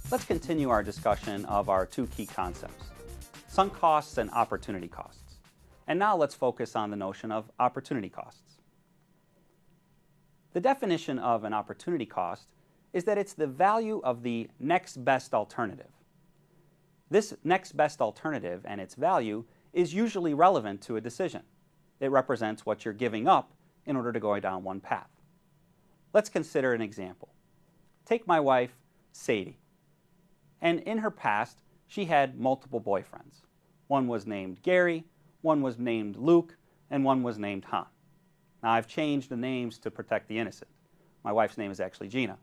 Let's continue our discussion of our two key concepts, sunk costs and opportunity costs. And now let's focus on the notion of opportunity costs. The definition of an opportunity cost is that it's the value of the next best alternative. This next best alternative and its value is usually relevant to a decision. It represents what you're giving up in order to go down one path. Let's consider an example. Take my wife, Sadie. And in her past, she had multiple boyfriends. One was named Gary, one was named Luke, and one was named Han. Now, I've changed the names to protect the innocent. My wife's name is actually Gina.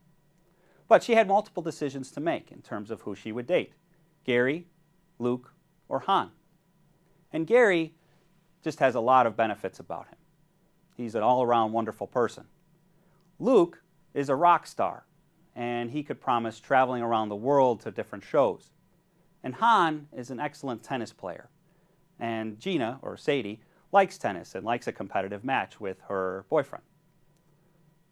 But she had multiple decisions to make in terms of who she would date, Gary, Luke, or Han. And Gary just has a lot of benefits about him. He's an all-around wonderful person. Luke is a rock star, and he could promise traveling around the world to different shows. And Han is an excellent tennis player. And Gina, or Sadie, likes tennis and likes a competitive match with her boyfriend.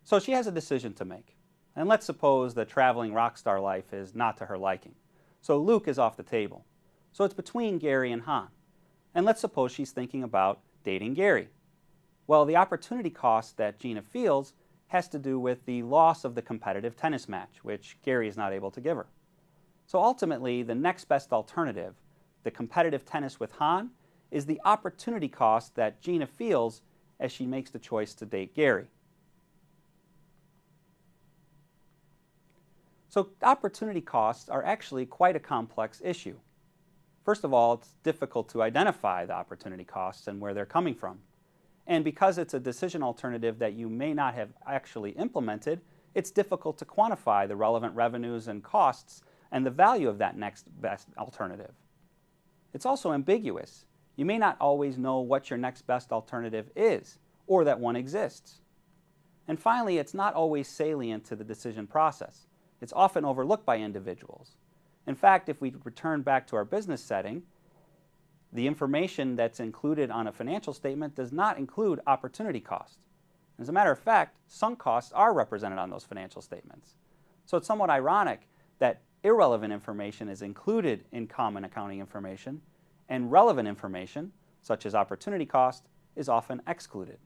So she has a decision to make. And let's suppose that traveling rock star life is not to her liking. So Luke is off the table. So it's between Gary and Han. And let's suppose she's thinking about dating Gary. Well, the opportunity cost that Gina feels has to do with the loss of the competitive tennis match, which Gary is not able to give her. So ultimately, the next best alternative, the competitive tennis with Han, is the opportunity cost that Gina feels as she makes the choice to date Gary. So opportunity costs are actually quite a complex issue. First of all, it's difficult to identify the opportunity costs and where they're coming from. And because it's a decision alternative that you may not have actually implemented, it's difficult to quantify the relevant revenues and costs and the value of that next best alternative. It's also ambiguous. You may not always know what your next best alternative is, or that one exists. And finally, it's not always salient to the decision process. It's often overlooked by individuals. In fact, if we return back to our business setting, the information that's included on a financial statement does not include opportunity costs. As a matter of fact, sunk costs are represented on those financial statements. So it's somewhat ironic that irrelevant information is included in common accounting information, and relevant information, such as opportunity cost, is often excluded.